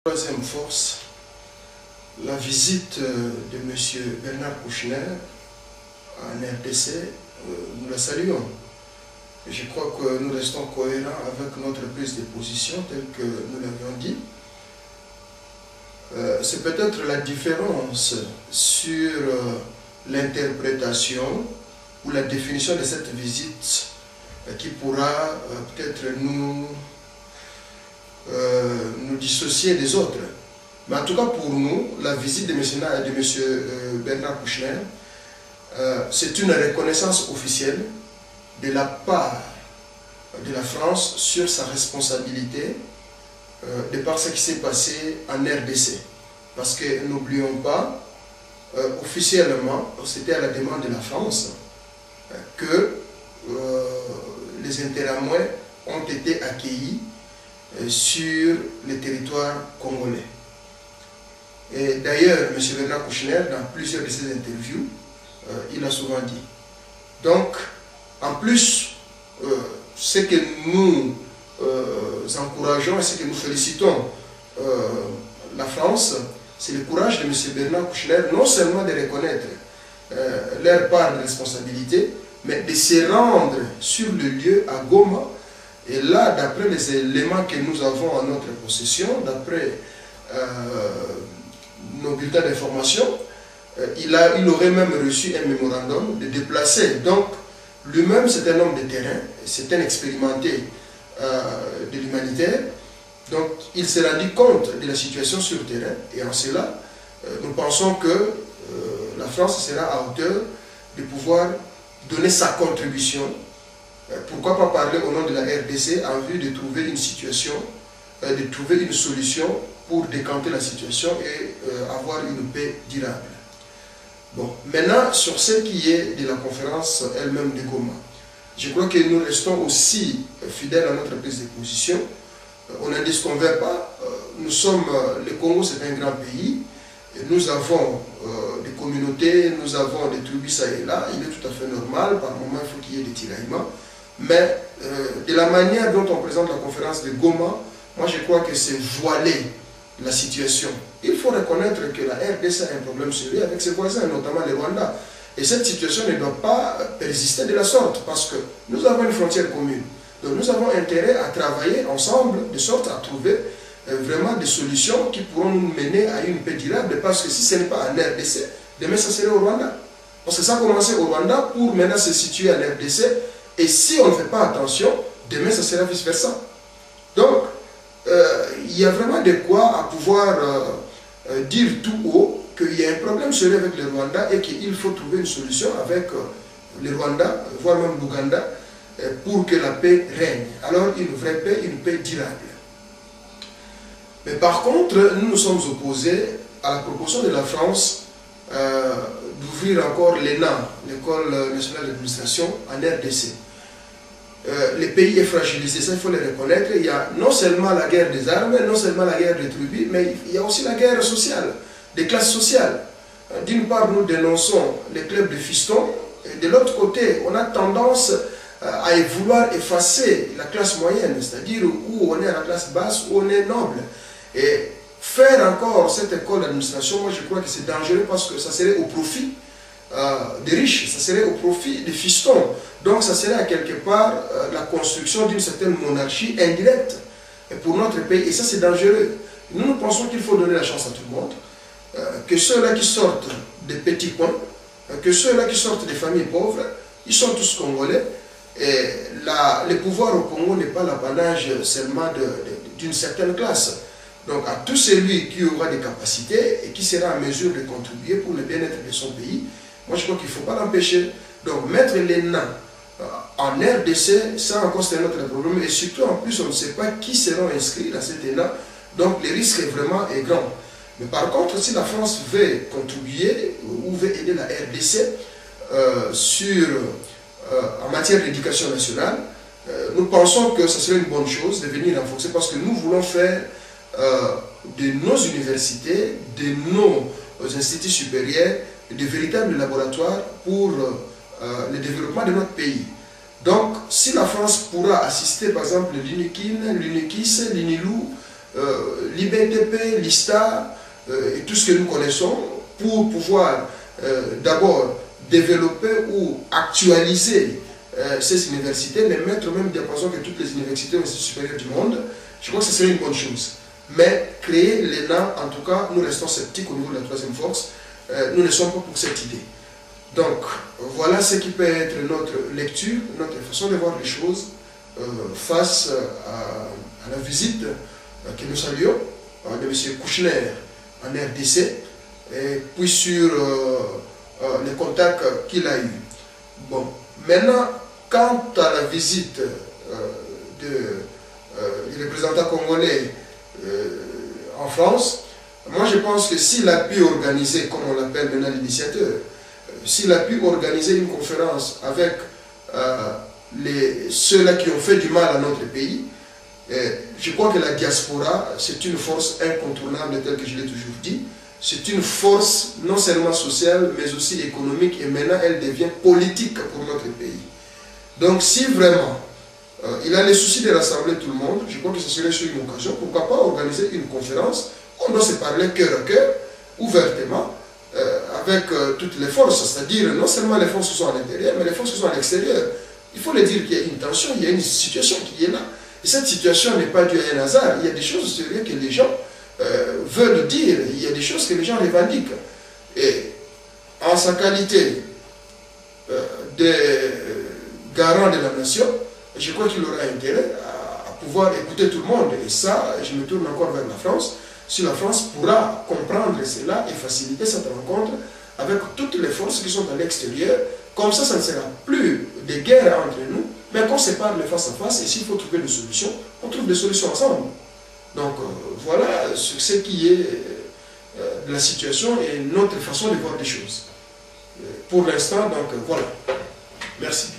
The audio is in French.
Troisième force, la visite de M. Bernard Kouchner en RDC, nous la saluons. Je crois que nous restons cohérents avec notre prise de position telle que nous l'avions dit. C'est peut-être la différence sur l'interprétation ou la définition de cette visite qui pourra peut-être nous dissocier des autres. Mais en tout cas pour nous, la visite de M. Bernard Kouchner, c'est une reconnaissance officielle de la part de la France sur sa responsabilité de par ce qui s'est passé en RDC. Parce que n'oublions pas, officiellement, c'était à la demande de la France que les Interamouais ont été accueillis sur le territoire congolais. Et d'ailleurs, M. Bernard Kouchner, dans plusieurs de ses interviews, il a souvent dit. Donc, en plus, ce que nous encourageons et ce que nous félicitons la France, c'est le courage de M. Bernard Kouchner, non seulement de reconnaître leur part de responsabilité, mais de se rendre sur le lieu à Goma. Et là, d'après les éléments que nous avons en notre possession, d'après nos bulletins d'information, il aurait même reçu un mémorandum de déplacer. Donc, lui-même, c'est un homme de terrain, c'est un expérimenté de l'humanitaire. Donc, il s'est rendu compte de la situation sur le terrain. Et en cela, nous pensons que la France sera à hauteur de pouvoir donner sa contribution. Pourquoi pas parler au nom de la RDC en vue de trouver une situation, de trouver une solution pour décanter la situation et avoir une paix durable. Bon, maintenant, sur ce qui est de la conférence elle-même de Goma, je crois que nous restons aussi fidèles à notre prise de position. On n'en disconvient pas. Nous sommes, le Congo c'est un grand pays, et nous avons des communautés, nous avons des tribus ça et là, il est tout à fait normal, par moment il faut qu'il y ait des tiraillements. Mais de la manière dont on présente la conférence de Goma, moi je crois que c'est voiler la situation. Il faut reconnaître que la RDC a un problème sérieux avec ses voisins, notamment le Rwanda. Et cette situation ne doit pas persister de la sorte, parce que nous avons une frontière commune. Donc nous avons intérêt à travailler ensemble, de sorte à trouver vraiment des solutions qui pourront nous mener à une paix durable, parce que si ce n'est pas en RDC, demain ça serait au Rwanda. Parce que ça a commencé au Rwanda pour maintenant se situer en RDC. Et si on ne fait pas attention, demain, ça sera vice-versa. Donc, il y a vraiment de quoi à pouvoir dire tout haut qu'il y a un problème sérieux avec le Rwanda et qu'il faut trouver une solution avec le Rwanda, voire même l'Ouganda, pour que la paix règne. Alors, une vraie paix, une paix durable. Mais par contre, nous nous sommes opposés à la proposition de la France d'ouvrir encore l'ENA, l'École nationale d'administration, en RDC. Le pays est fragilisé, ça il faut le reconnaître. Il y a non seulement la guerre des armes, non seulement la guerre des tribus, mais il y a aussi la guerre sociale, des classes sociales. D'une part, nous dénonçons les clubs de fistons, et de l'autre côté, on a tendance à vouloir effacer la classe moyenne, c'est-à-dire où on est à la classe basse, où on est noble. Et faire encore cette école d'administration, moi je crois que c'est dangereux parce que ça serait au profit des riches, ça serait au profit des fistons. Donc ça serait à quelque part la construction d'une certaine monarchie indirecte pour notre pays. Et ça c'est dangereux. Nous pensons qu'il faut donner la chance à tout le monde. Que ceux-là qui sortent des petits coins, que ceux-là qui sortent des familles pauvres, ils sont tous congolais. Et le pouvoir au Congo n'est pas l'apanage seulement d'une certaine classe. Donc à tout celui qui aura des capacités et qui sera en mesure de contribuer pour le bien-être de son pays, moi je crois qu'il ne faut pas l'empêcher. Donc mettre les nains en RDC, ça encore c'est notre problème. Et surtout en plus on ne sait pas qui seront inscrits dans cet ENA. Donc le risque est vraiment grand. Mais par contre si la France veut contribuer ou veut aider la RDC en matière d'éducation nationale, nous pensons que ce serait une bonne chose de venir renforcer parce que nous voulons faire de nos universités, de nos instituts supérieurs, de véritables laboratoires pour le développement de notre pays. Donc, si la France pourra assister, par exemple, l'UNIKIN, l'UNIKIS, l'UNILU, l'IBTP, l'ISTA et tout ce que nous connaissons pour pouvoir d'abord développer ou actualiser ces universités, les mettre au même diapason que toutes les universités supérieures du monde. Je crois que ce serait une bonne chose. Mais créer l'ENA, en tout cas, nous restons sceptiques au niveau de la troisième force. Nous ne sommes pas pour cette idée. Donc, voilà ce qui peut être notre lecture, notre façon de voir les choses face à la visite que nous saluons de M. Kouchner en RDC, et puis sur les contacts qu'il a eus. Bon, maintenant, quant à la visite du représentant congolais en France, moi je pense que s'il a pu organiser, comme on l'appelle maintenant l'initiateur, s'il a pu organiser une conférence avec ceux-là qui ont fait du mal à notre pays, je crois que la diaspora, c'est une force incontournable, telle que je l'ai toujours dit. C'est une force non seulement sociale, mais aussi économique, et maintenant elle devient politique pour notre pays. Donc si vraiment il a le souci de rassembler tout le monde, je crois que ce serait sur une occasion, pourquoi pas organiser une conférence, on doit se parler cœur à cœur, ouvertement, avec toutes les forces, c'est-à-dire non seulement les forces qui sont à l'intérieur, mais les forces qui sont à l'extérieur. Il faut le dire qu'il y a une tension, il y a une situation qui est là. Et cette situation n'est pas due à un hasard, il y a des choses sérieuses que les gens veulent dire, il y a des choses que les gens revendiquent. Et en sa qualité de garant de la nation, je crois qu'il aura intérêt à pouvoir écouter tout le monde. Et ça, je me tourne encore vers la France. Si la France pourra comprendre cela et faciliter cette rencontre avec toutes les forces qui sont à l'extérieur, comme ça ne sera plus de guerre entre nous, mais qu'on se parle face à face, et s'il faut trouver des solutions, on trouve des solutions ensemble. Donc voilà ce qui est de la situation et notre façon de voir les choses. Pour l'instant, donc voilà. Merci.